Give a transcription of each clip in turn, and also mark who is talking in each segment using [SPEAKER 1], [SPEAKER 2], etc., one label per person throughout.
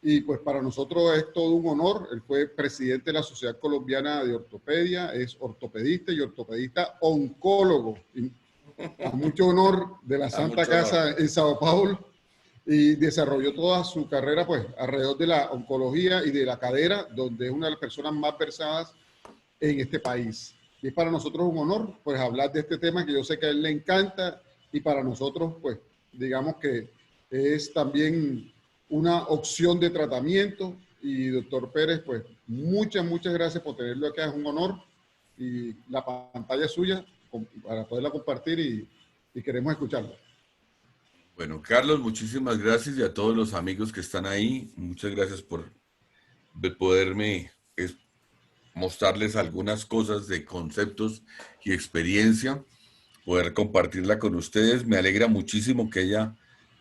[SPEAKER 1] y pues para nosotros es todo un honor. Él fue presidente de la Sociedad Colombiana de Ortopedia, es ortopedista y ortopedista oncólogo, y a mucho honor de la
[SPEAKER 2] A
[SPEAKER 1] Santa
[SPEAKER 2] mucho honor.
[SPEAKER 1] Casa en Sao Paulo, y desarrolló toda su carrera pues alrededor de la oncología y de la cadera, donde es una de las personas más versadas en este país. Y es para nosotros un honor pues hablar de este tema que yo sé que a él le encanta, y para nosotros pues digamos que es también una opción de tratamiento. Y doctor Pérez, pues muchas gracias por tenerlo acá, es un honor, y la pantalla es suya para poderla compartir, y queremos escucharlo.
[SPEAKER 2] Bueno, Carlos, muchísimas gracias y a todos los amigos que están ahí, muchas gracias por poderme mostrarles algunas cosas de conceptos y experiencia, poder compartirla con ustedes. Me alegra muchísimo que haya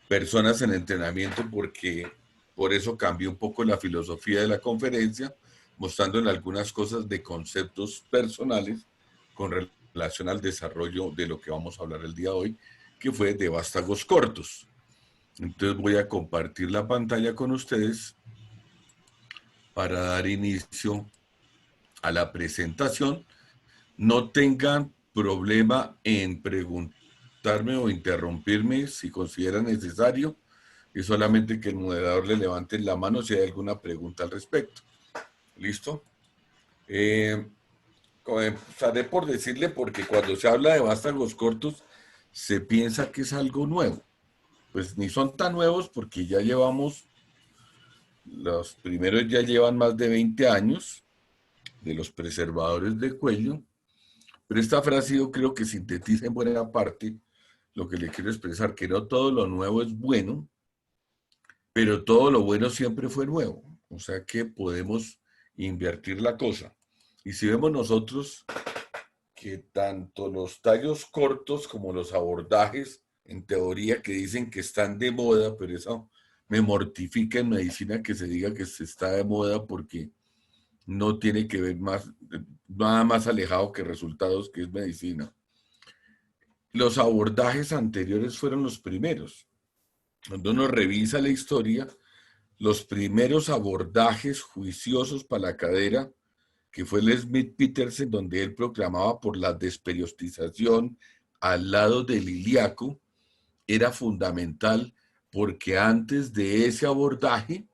[SPEAKER 2] personas en entrenamiento porque por eso cambió un poco la filosofía de la conferencia, mostrándoles algunas cosas de conceptos personales con relación al desarrollo de lo que vamos a hablar el día de hoy, que fue de vástagos cortos. Entonces voy a compartir la pantalla con ustedes para dar inicio a la presentación. No tengan problema en preguntarme o interrumpirme si consideran necesario, y solamente que el moderador le levante la mano si hay alguna pregunta al respecto. ¿Listo? Comenzaré por decirle, porque cuando se habla de vástagos cortos se piensa que es algo nuevo. Pues ni son tan nuevos porque ya llevamos, los primeros ya llevan más de 20 años de los preservadores de cuello, pero esta frase yo creo que sintetiza en buena parte lo que le quiero expresar, que no todo lo nuevo es bueno, pero todo lo bueno siempre fue nuevo. O sea que podemos invertir la cosa. Y si vemos nosotros que tanto los tallos cortos como los abordajes, en teoría que dicen que están de moda, pero eso me mortifica en medicina que se diga que se está de moda porque no tiene que ver más, nada más alejado que resultados, que es medicina. Los abordajes anteriores fueron los primeros. Cuando uno revisa la historia, los primeros abordajes juiciosos para la cadera, que fue el Smith-Petersen, donde él proclamaba por la desperiodización al lado del ilíaco, era fundamental porque antes de ese abordaje,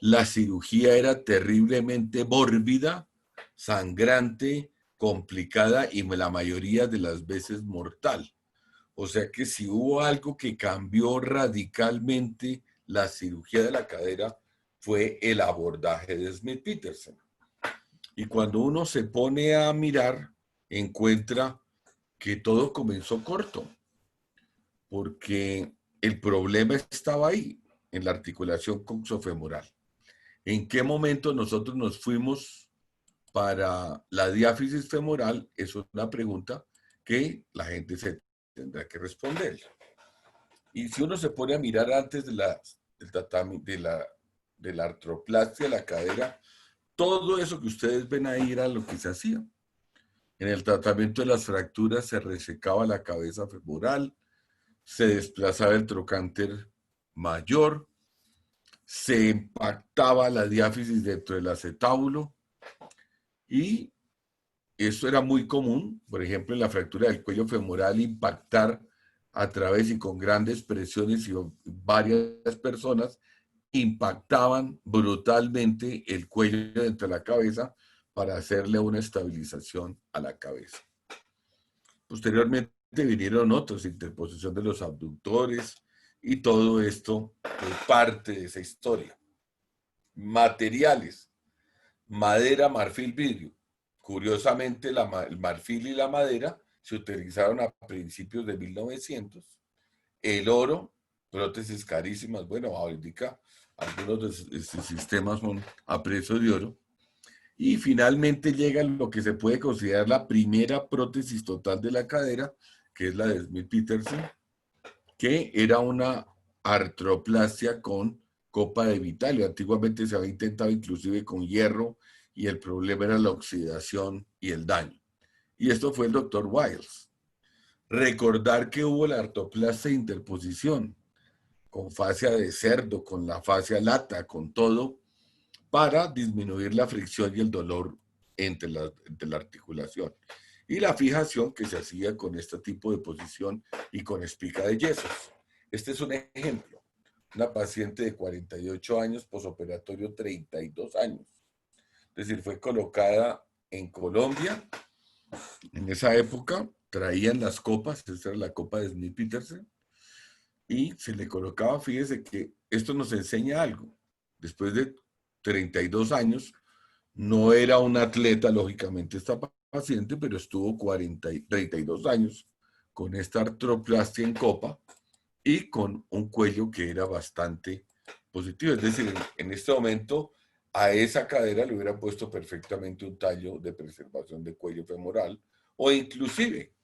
[SPEAKER 2] la cirugía era terriblemente mórbida, sangrante, complicada y la mayoría de las veces mortal. O sea que si hubo algo que cambió radicalmente la cirugía de la cadera fue el abordaje de Smith-Petersen. Y cuando uno se pone a mirar, encuentra que todo comenzó corto, porque el problema estaba ahí, en la articulación coxofemoral. ¿En qué momento nosotros nos fuimos para la diáfisis femoral? Es una pregunta que la gente se tendrá que responder. Y si uno se pone a mirar antes de la artroplastia de la cadera, todo eso que ustedes ven ahí era lo que se hacía. En el tratamiento de las fracturas se resecaba la cabeza femoral, se desplazaba el trocánter mayor, se impactaba la diáfisis dentro del acetábulo, y eso era muy común, por ejemplo, en la fractura del cuello femoral, impactar a través y con grandes presiones, y varias personas impactaban brutalmente el cuello dentro de la cabeza para hacerle una estabilización a la cabeza. Posteriormente vinieron otros, interposición de los abductores, y todo esto es parte de esa historia. Materiales: madera, marfil, vidrio. Curiosamente, el marfil y la madera se utilizaron a principios de 1900. El oro, prótesis carísimas. Bueno, ahorita algunos de estos sistemas son a precio de oro. Y finalmente llega lo que se puede considerar la primera prótesis total de la cadera, que es la de Smith-Petersen, que era una artroplastia con copa de vitalio. Antiguamente se había intentado inclusive con hierro, y el problema era la oxidación y el daño. Y esto fue el doctor Wiles. Recordar que hubo la artroplastia de interposición. con fascia de cerdo, con la fascia lata, con todo, para disminuir la fricción y el dolor entre la articulación. Y la fijación que se hacía con este tipo de posición y con espica de yesos. Este es un ejemplo. Una paciente de 48 años, posoperatorio 32 años. Es decir, fue colocada en Colombia. En esa época traían las copas, esta era la copa de Smith Peterson, y se le colocaba, fíjese que esto nos enseña algo. Después de 32 años, no era un atleta, lógicamente, esta paciente, pero estuvo 32 años con esta artroplastia en copa y con un cuello que era bastante positivo. Es decir, en este momento a esa cadera le hubiera puesto perfectamente un tallo de preservación de cuello femoral o inclusive,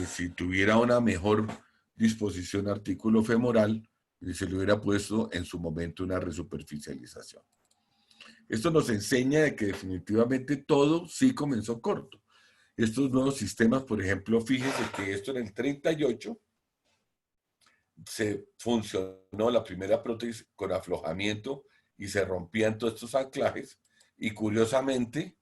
[SPEAKER 2] si tuviera una mejor disposición artículo femoral, se le hubiera puesto en su momento una resuperficialización. Esto nos enseña de que definitivamente todo sí comenzó corto. Estos nuevos sistemas, por ejemplo, fíjese que esto en el 38 se funcionó la primera prótesis con aflojamiento y se rompían todos estos anclajes y curiosamente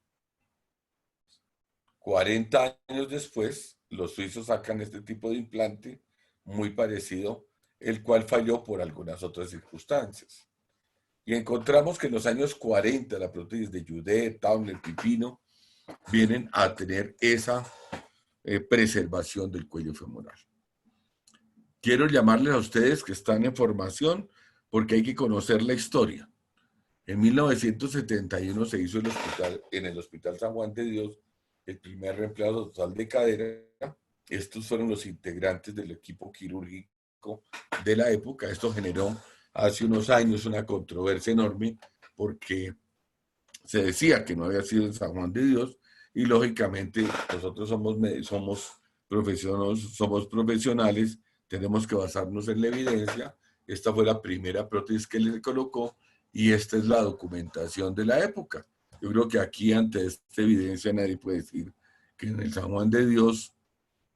[SPEAKER 2] 40 años después los suizos sacan este tipo de implante muy parecido, el cual falló por algunas otras circunstancias. Y encontramos que en los años 40 la prótesis de Judet, Towner, Pipino vienen a tener esa preservación del cuello femoral. Quiero llamarles a ustedes que están en formación porque hay que conocer la historia. En 1971 se hizo en el Hospital San Juan de Dios el primer reemplazo total de cadera. Estos fueron los integrantes del equipo quirúrgico de la época. Esto generó hace unos años una controversia enorme porque se decía que no había sido en San Juan de Dios y lógicamente nosotros somos profesionales, tenemos que basarnos en la evidencia. Esta fue la primera prótesis que le colocó y esta es la documentación de la época. Yo creo que aquí ante esta evidencia nadie puede decir que en el San Juan de Dios,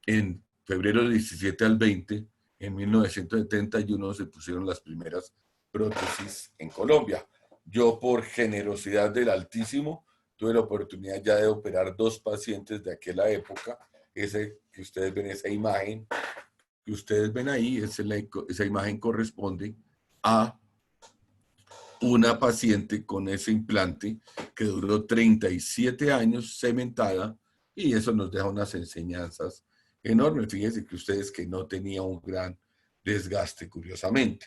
[SPEAKER 2] en febrero 17 al 20, en 1971 se pusieron las primeras prótesis en Colombia. Yo, por generosidad del Altísimo, tuve la oportunidad ya de operar 2 pacientes de aquella época. Ese que ustedes ven, esa imagen que ustedes ven ahí, esa imagen corresponde a una paciente con ese implante que duró 37 años cementada y eso nos deja unas enseñanzas enormes. Fíjense que ustedes que no tenía un gran desgaste, curiosamente.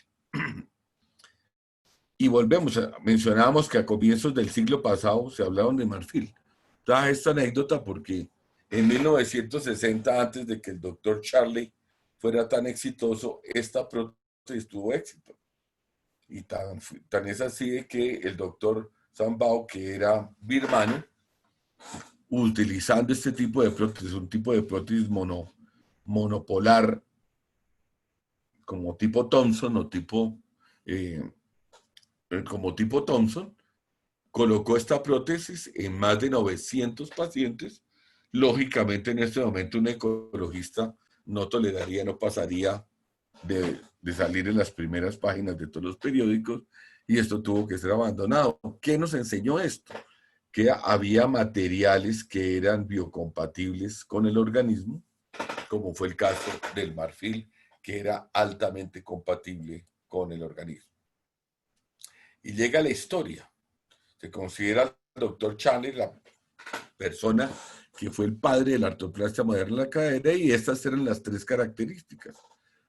[SPEAKER 2] Y volvemos, mencionábamos que a comienzos del siglo pasado se hablaban de marfil. Toda esta anécdota porque en 1960, antes de que el doctor Charley fuera tan exitoso, esta prótesis tuvo éxito. Y tan es así de que el doctor Zambao, que era birmano, utilizando este tipo de prótesis, un tipo de prótesis monopolar, como tipo Thompson o como tipo Thompson, colocó esta prótesis en más de 900 pacientes. Lógicamente, en este momento, un ecologista no toleraría, no pasaría de salir en las primeras páginas de todos los periódicos y esto tuvo que ser abandonado. ¿Qué nos enseñó esto? Que había materiales que eran biocompatibles con el organismo, como fue el caso del marfil, que era altamente compatible con el organismo. Y llega la historia. Se considera al doctor Chandler la persona que fue el padre de la artroplastia moderna en la cadera y estas eran las 3 características.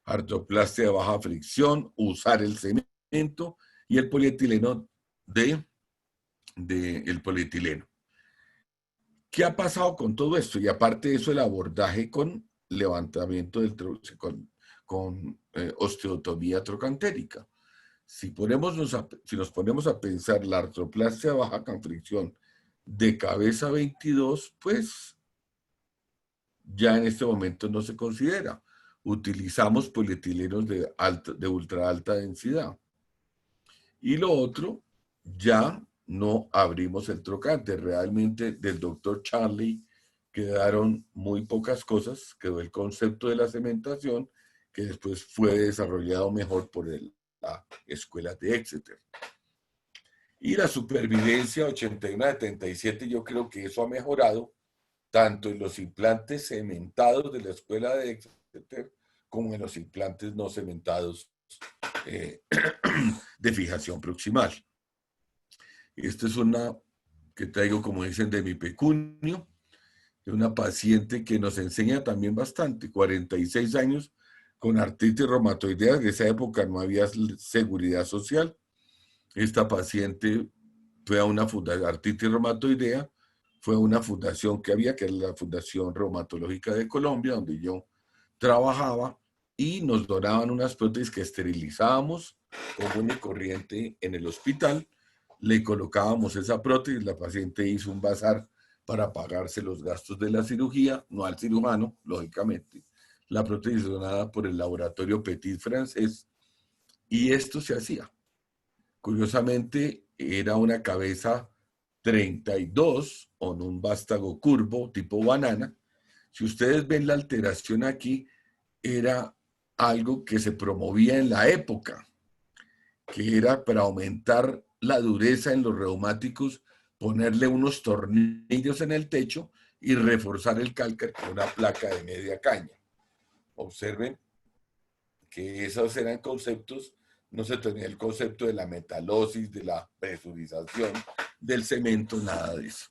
[SPEAKER 2] Artroplastia de baja fricción, usar el cemento y el polietileno el polietileno. ¿Qué ha pasado con todo esto? Y aparte de eso, el abordaje con levantamiento con osteotomía trocantérica. Si nos ponemos a pensar la artroplastia de baja fricción de cabeza 22, pues ya en este momento no se considera. Utilizamos polietilenos de ultra alta densidad. Y lo otro, ya no abrimos el trocante. Realmente del doctor Charley quedaron muy pocas cosas, quedó el concepto de la cementación que después fue desarrollado mejor por la escuela de Exeter. Y la supervivencia 81-77, yo creo que eso ha mejorado tanto en los implantes cementados de la escuela de Exeter como en los implantes no cementados de fijación proximal. Esta es una que traigo, como dicen, de mi pecunio, de una paciente que nos enseña también bastante, 46 años con artritis reumatoidea. En esa época no había seguridad social. Esta paciente fue a una fundación, artritis reumatoidea, fue a una fundación que había, que era la Fundación Reumatológica de Colombia, donde yo trabajaba, y nos donaban unas prótesis que esterilizábamos común y corriente en el hospital. Le colocábamos esa prótesis, la paciente hizo un bazar para pagarse los gastos de la cirugía, no al cirujano, lógicamente. La prótesis donada por el laboratorio Petit francés, y esto se hacía. Curiosamente, era una cabeza 32 con un vástago curvo tipo banana. Si ustedes ven la alteración aquí, era algo que se promovía en la época, que era para aumentar la dureza en los reumáticos, ponerle unos tornillos en el techo y reforzar el cálcar con una placa de media caña. Observen que esos eran conceptos, no se tenía el concepto de la metalosis, de la presurización, del cemento, nada de eso.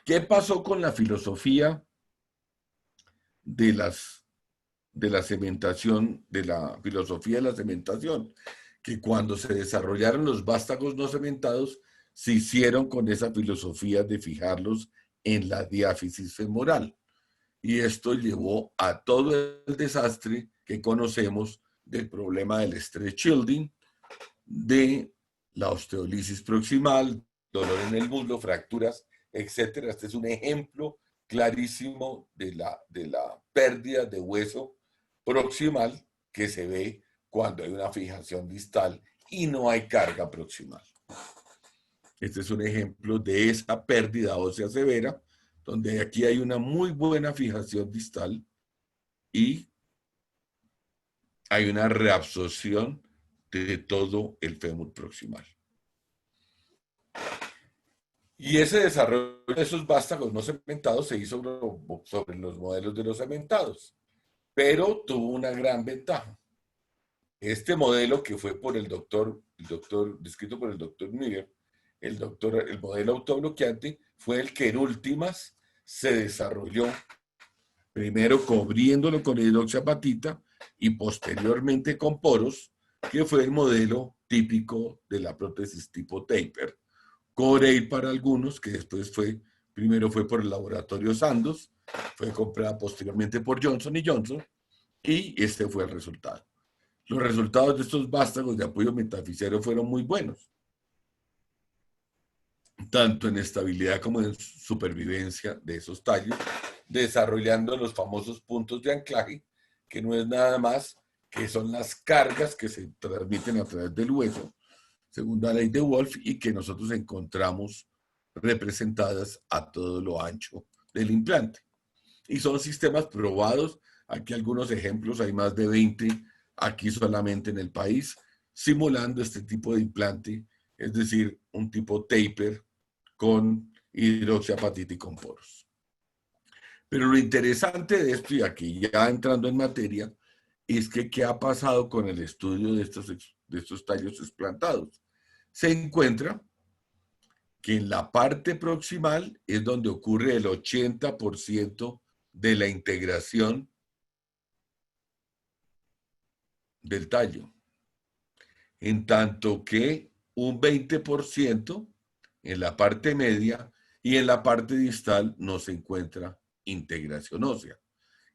[SPEAKER 2] ¿Qué pasó con la filosofía de la cementación, de la filosofía de la cementación? Que cuando se desarrollaron los vástagos no cementados, se hicieron con esa filosofía de fijarlos en la diáfisis femoral. Y esto llevó a todo el desastre que conocemos del problema del stress shielding, de la osteolisis proximal, dolor en el muslo, fracturas, etc. Este es un ejemplo clarísimo de la pérdida de hueso proximal que se ve cuando hay una fijación distal y no hay carga proximal. Este es un ejemplo de esa pérdida ósea severa, donde aquí hay una muy buena fijación distal y hay una reabsorción de todo el fémur proximal. Y ese desarrollo de esos vástagos no cementados se hizo sobre los modelos de los cementados, pero tuvo una gran ventaja. Este modelo que fue por descrito por el doctor Miller, el modelo autobloqueante, fue el que en últimas se desarrolló, primero cubriéndolo con hidroxiapatita y posteriormente con poros, que fue el modelo típico de la prótesis tipo taper. Corey para algunos, que después primero fue por el laboratorio Sandoz, fue comprada posteriormente por Johnson Johnson, y este fue el resultado. Los resultados de estos vástagos de apoyo metafisero fueron muy buenos, tanto en estabilidad como en supervivencia de esos tallos, desarrollando los famosos puntos de anclaje, que no es nada más que son las cargas que se transmiten a través del hueso, según la ley de Wolff, y que nosotros encontramos representadas a todo lo ancho del implante. Y son sistemas probados. Aquí algunos ejemplos, hay más de 20 aquí solamente en el país, simulando este tipo de implante, es decir, un tipo taper con hidroxiapatita y con poros. Pero lo interesante de esto, y aquí ya entrando en materia, es que ¿qué ha pasado con el estudio de estos tallos explantados? Se encuentra que en la parte proximal es donde ocurre el 80% de la integración del tallo, en tanto que un 20% en la parte media y en la parte distal no se encuentra integración ósea.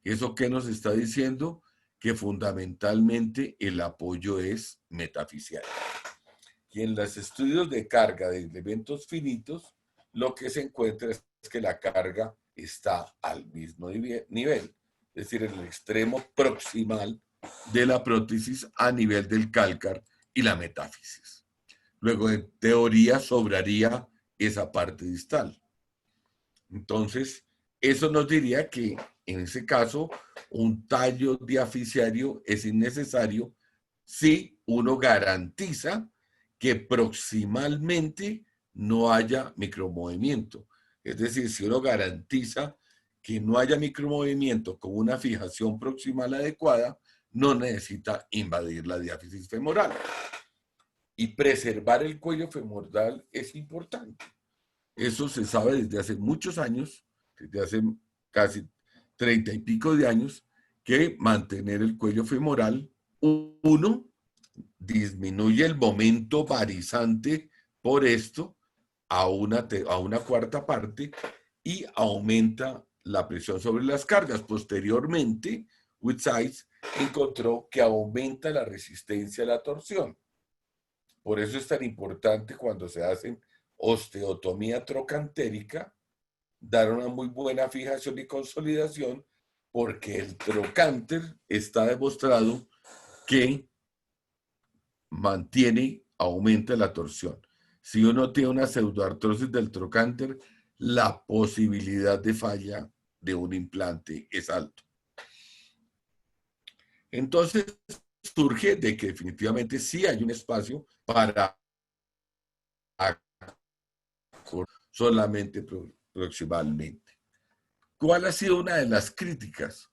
[SPEAKER 2] ¿Eso qué nos está diciendo? Que fundamentalmente el apoyo es metafisial. Y en los estudios de carga de elementos finitos, lo que se encuentra es que la carga está al mismo nivel, es decir, en el extremo proximal de la prótesis a nivel del cálcar y la metáfisis. Luego, en teoría, sobraría esa parte distal. Entonces, Eso nos diría que en ese caso un tallo diaficiario es innecesario si uno garantiza que proximalmente no haya micromovimiento. Es decir, si uno garantiza que no haya micromovimiento con una fijación proximal adecuada, no necesita invadir la diáfisis femoral. Y preservar el cuello femoral es importante. Eso se sabe desde hace muchos años, desde hace casi 30 y pico de años, que mantener el cuello femoral, uno, disminuye el momento varizante por esto a una cuarta parte y aumenta la presión sobre las cargas. Posteriormente, Whitsides encontró que aumenta la resistencia a la torsión. Por eso es tan importante cuando se hacen osteotomía trocantérica, dar una muy buena fijación y consolidación, porque el trocánter está demostrado que aumenta la torsión. Si uno tiene una pseudoartrosis del trocánter, la posibilidad de falla de un implante es alto. Entonces, surge de que definitivamente sí hay un espacio para solamente proximalmente. ¿Cuál ha sido una de las críticas?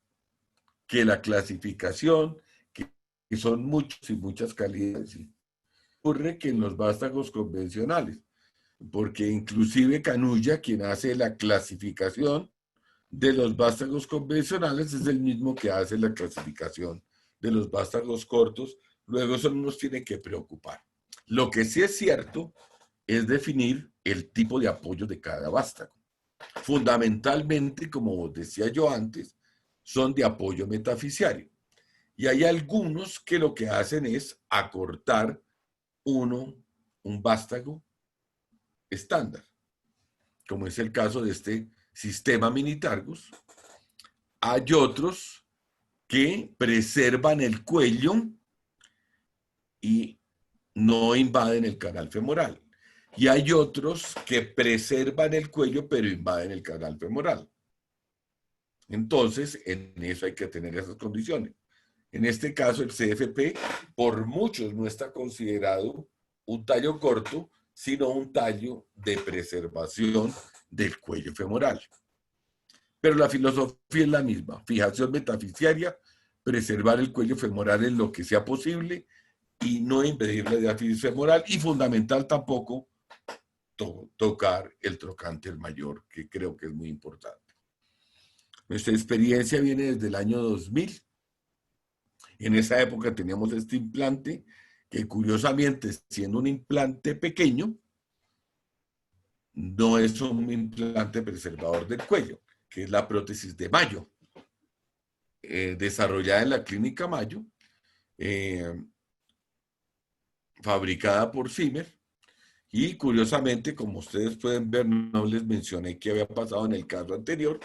[SPEAKER 2] Que la clasificación, que son muchos y muchas calidades, ocurre que en los vástagos convencionales, porque inclusive Canulla, quien hace la clasificación de los vástagos convencionales, es el mismo que hace la clasificación de los vástagos cortos, luego eso no nos tiene que preocupar. Lo que sí es cierto es definir el tipo de apoyo de cada vástago. Fundamentalmente, como decía yo antes, son de apoyo metafisiario. Y hay algunos que lo que hacen es acortar un vástago estándar, como es el caso de este sistema Minitargus. Hay otros que preservan el cuello y no invaden el canal femoral. Y hay otros que preservan el cuello pero invaden el canal femoral. Entonces, en eso hay que tener esas condiciones. En este caso, el CFP, por muchos no está considerado un tallo corto, sino un tallo de preservación del cuello femoral. Pero la filosofía es la misma: fijación metafisiaria, preservar el cuello femoral en lo que sea posible y no impedir la diáfisis femoral, y fundamental tampoco tocar el trocánter mayor, que creo que es muy importante. Nuestra experiencia viene desde el año 2000. En esa época teníamos este implante que, curiosamente, siendo un implante pequeño, no es un implante preservador del cuello, que es la prótesis de Mayo, desarrollada en la clínica Mayo, fabricada por Zimmer. Y curiosamente, como ustedes pueden ver, no les mencioné qué había pasado en el caso anterior.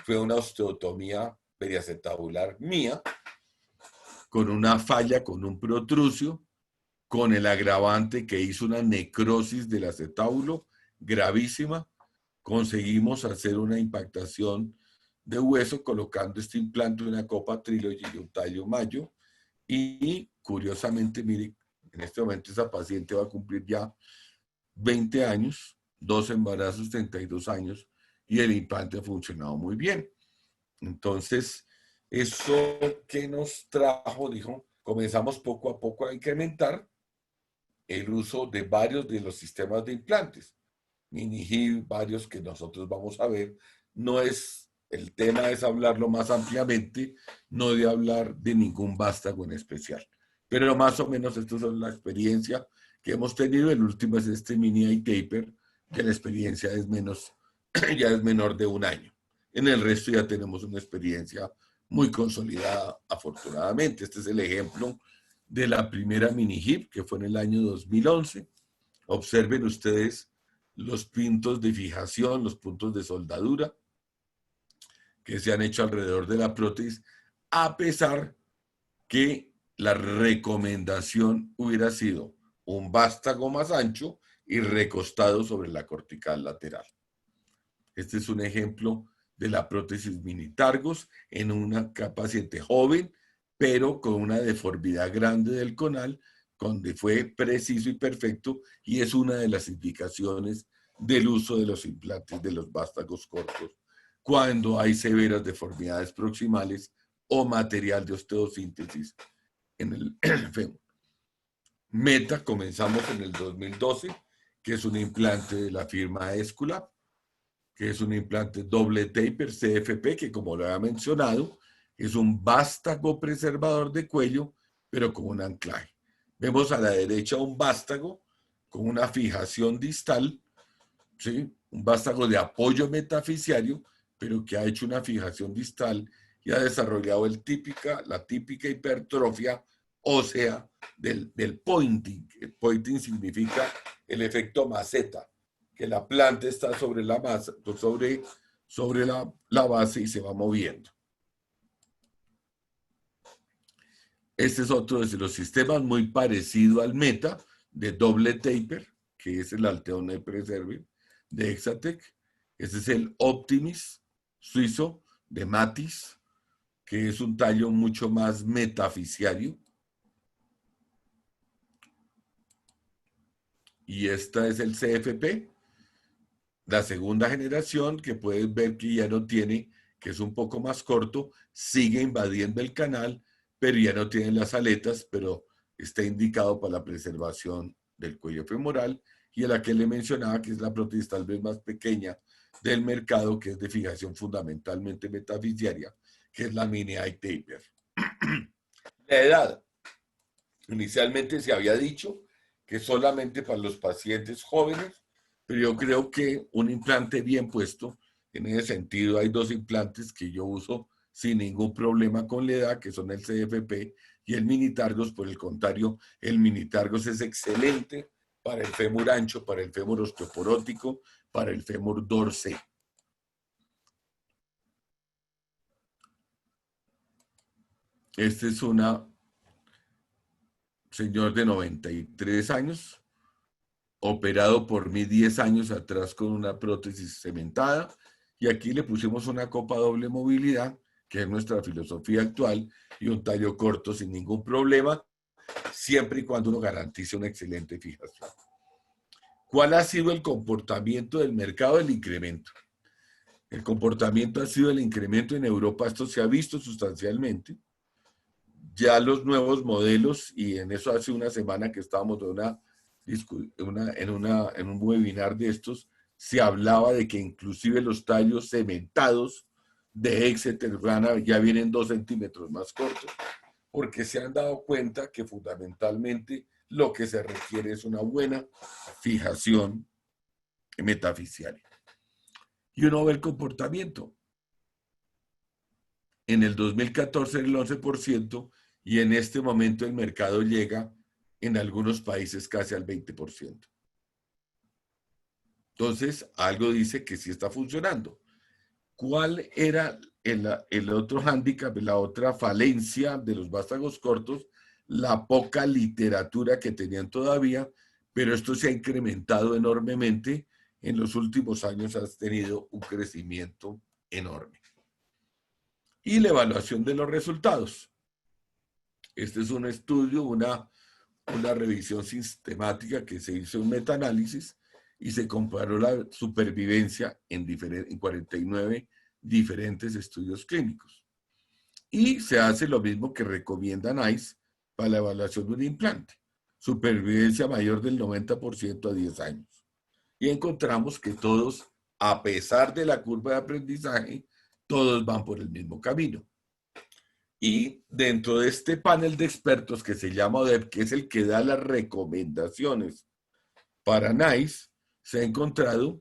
[SPEAKER 2] Fue una osteotomía periacetabular mía, con una falla, con un protrusio, con el agravante que hizo una necrosis del acetábulo gravísima. Conseguimos hacer una impactación de hueso colocando este implante, una copa Trilogy y un tallo Mayo. Y curiosamente, mire, en este momento esa paciente va a cumplir ya 20 años, 2 embarazos, 32 años, y el implante ha funcionado muy bien. Entonces, eso que nos trajo, dijo, comenzamos poco a poco a incrementar el uso de varios de los sistemas de implantes. Mini-HIP, varios que nosotros vamos a ver. No es, el tema es hablarlo más ampliamente, no de hablar de ningún vástago en especial. Pero más o menos esto es la experiencia que hemos tenido. El último es este mini iTaper, que la experiencia es menos, ya es menor de 1 año. En el resto ya tenemos una experiencia muy consolidada, afortunadamente. Este es el ejemplo de la primera mini HIP, que fue en el año 2011. Observen ustedes los puntos de fijación, los puntos de soldadura que se han hecho alrededor de la prótesis, a pesar que la recomendación hubiera sido un vástago más ancho y recostado sobre la cortical lateral. Este es un ejemplo de la prótesis mini targos en una paciente joven, pero con una deformidad grande del conal, donde fue preciso y perfecto, y es una de las indicaciones del uso de los implantes de los vástagos cortos cuando hay severas deformidades proximales o material de osteosíntesis en el fémur. Meta comenzamos en el 2012, que es un implante de la firma Esculap, que es un implante doble taper CFP, que como lo había mencionado, es un vástago preservador de cuello, pero con un anclaje. Vemos a la derecha un vástago con una fijación distal, ¿sí? Un vástago de apoyo metafisiario, pero que ha hecho una fijación distal y ha desarrollado la típica hipertrofia ósea del pointing. El pointing significa el efecto maceta, que la planta está sobre la masa, sobre la base y se va moviendo. Este es otro de los sistemas muy parecido al Meta de doble taper, que es el Alteon Preserve de Exatec. Este es el Optimis suizo de Matis, que es un tallo mucho más metafisiario. Y esta es el CFP, la segunda generación, que puedes ver que ya no tiene, que es un poco más corto, sigue invadiendo el canal, pero ya no tiene las aletas, pero está indicado para la preservación del cuello femoral, y a la que le mencionaba, que es la prótesis tal vez más pequeña del mercado, que es de fijación fundamentalmente metafisiaria, que es la mini eye taper. La edad. Inicialmente se había dicho que solamente para los pacientes jóvenes, pero yo creo que un implante bien puesto, en ese sentido hay dos implantes que yo uso sin ningún problema con la edad, que son el CFP y el minitargos. Por el contrario, el minitargos es excelente para el fémur ancho, para el fémur osteoporótico, para el fémur dorsé. Este es una señor de 93 años, operado por mí 10 años atrás con una prótesis cementada, y aquí le pusimos una copa doble movilidad, que es nuestra filosofía actual, y un tallo corto sin ningún problema, siempre y cuando uno garantice una excelente fijación. ¿Cuál ha sido el comportamiento del mercado del incremento? El comportamiento ha sido el incremento en Europa, esto se ha visto sustancialmente. Ya los nuevos modelos, y en eso hace una semana que estábamos en un webinar de estos, se hablaba de que inclusive los tallos cementados de Exeter Rana ya vienen 2 centímetros más cortos, porque se han dado cuenta que fundamentalmente lo que se requiere es una buena fijación metafisiaria. Y uno ve el comportamiento. En el 2014 el 11%, y en este momento el mercado llega en algunos países casi al 20%. Entonces, algo dice que sí está funcionando. ¿Cuál era el otro hándicap, la otra falencia de los vástagos cortos? La poca literatura que tenían todavía, pero esto se ha incrementado enormemente. En los últimos años has tenido un crecimiento enorme. Y la evaluación de los resultados. Este es un estudio, una revisión sistemática que se hizo en metaanálisis y se comparó la supervivencia en 49 diferentes estudios clínicos. Y se hace lo mismo que recomienda NICE para la evaluación de un implante. Supervivencia mayor del 90% a 10 años. Y encontramos que todos, a pesar de la curva de aprendizaje, todos van por el mismo camino. Y dentro de este panel de expertos que se llama ODEP, que es el que da las recomendaciones para NICE, se ha encontrado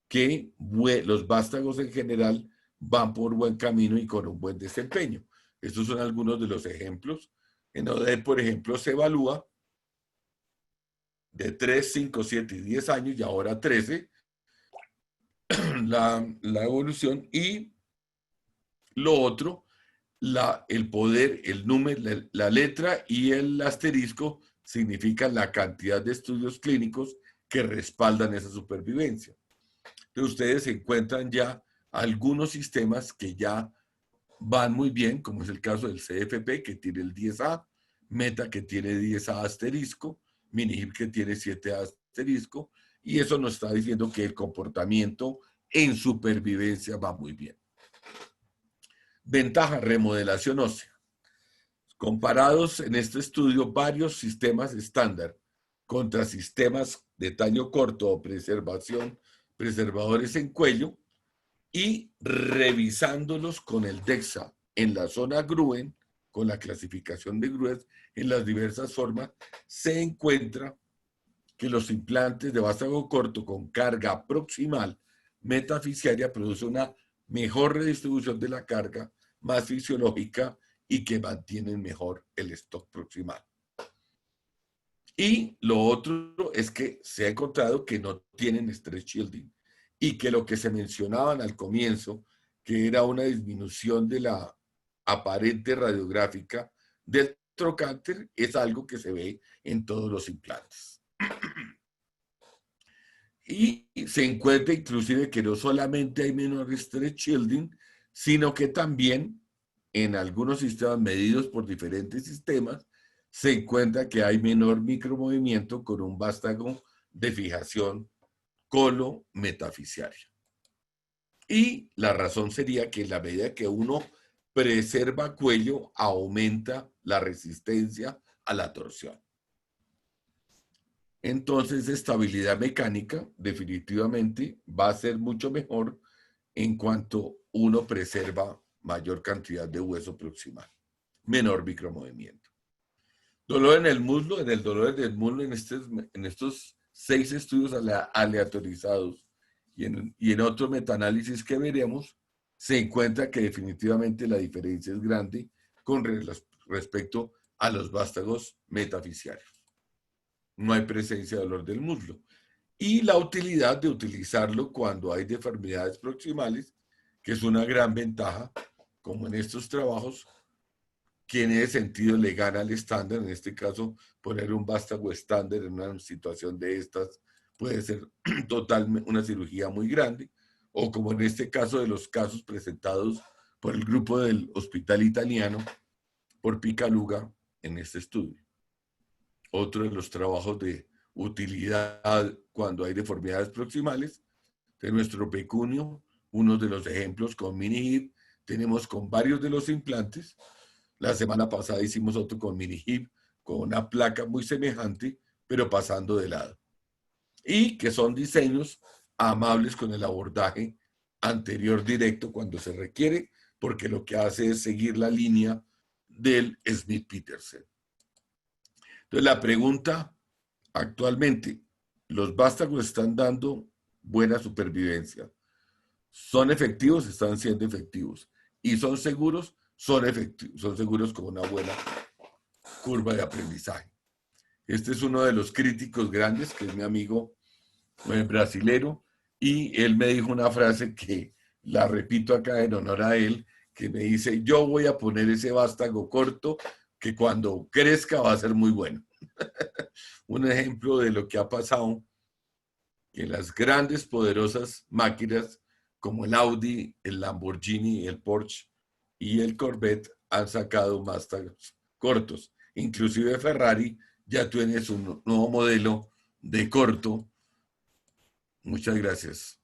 [SPEAKER 2] que los vástagos en general van por buen camino y con un buen desempeño. Estos son algunos de los ejemplos. En ODEP, por ejemplo, se evalúa de 3, 5, 7 y 10 años, y ahora 13, la evolución. Y lo otro, el poder, el número, la letra y el asterisco significan la cantidad de estudios clínicos que respaldan esa supervivencia. Entonces ustedes encuentran ya algunos sistemas que ya van muy bien, como es el caso del CFP, que tiene el 10A, Meta, que tiene 10A asterisco, Minihip, que tiene 7A asterisco, y eso nos está diciendo que el comportamiento en supervivencia va muy bien. Ventaja, remodelación ósea. Comparados en este estudio varios sistemas estándar contra sistemas de taño corto o preservadores en cuello, y revisándolos con el DEXA en la zona Gruen, con la clasificación de Gruen en las diversas formas, se encuentra que los implantes de vástago corto con carga proximal metafisiaria producen una mejor redistribución de la carga, más fisiológica y que mantienen mejor el stock proximal. Y lo otro es que se ha encontrado que no tienen stress shielding y que lo que se mencionaban al comienzo, que era una disminución de la aparente radiográfica del trocánter, es algo que se ve en todos los implantes. Y se encuentra inclusive que no solamente hay menor stress shielding, sino que también en algunos sistemas medidos por diferentes sistemas, se encuentra que hay menor micromovimiento con un vástago de fijación colo-metafisiaria. Y la razón sería que en la medida que uno preserva cuello, aumenta la resistencia a la torsión. Entonces, estabilidad mecánica definitivamente va a ser mucho mejor en cuanto uno preserva mayor cantidad de hueso proximal, menor micromovimiento. Dolor en el muslo, en el dolor del muslo, en estos 6 estudios aleatorizados y en otro metaanálisis que veremos, se encuentra que definitivamente la diferencia es grande con respecto a los vástagos metafisiarios. No hay presencia de dolor del muslo. Y la utilidad de utilizarlo cuando hay deformidades proximales, que es una gran ventaja, como en estos trabajos, que en ese sentido le gana al estándar. En este caso, poner un vástago estándar en una situación de estas puede ser totalmente una cirugía muy grande, o como en este caso de los casos presentados por el grupo del Hospital Italiano, por Picaluga, en este estudio. Otro de los trabajos de utilidad cuando hay deformidades proximales, de nuestro pecunio, uno de los ejemplos con Minihip, tenemos con varios de los implantes. La semana pasada hicimos otro con Minihip, con una placa muy semejante, pero pasando de lado. Y que son diseños amables con el abordaje anterior directo cuando se requiere, porque lo que hace es seguir la línea del Smith-Petersen. Entonces, la pregunta actualmente, ¿los vástagos están dando buena supervivencia? ¿Son efectivos? Están siendo efectivos. ¿Y son seguros? Son efectivos, son seguros con una buena curva de aprendizaje. Este es uno de los críticos grandes, que es mi amigo brasilero, y él me dijo una frase que la repito acá en honor a él, que me dice: yo voy a poner ese vástago corto que cuando crezca va a ser muy bueno. Un ejemplo de lo que ha pasado, que las grandes, poderosas máquinas como el Audi, el Lamborghini, el Porsche y el Corvette han sacado vástagos cortos. Inclusive Ferrari ya tiene su nuevo modelo de corto. Muchas gracias.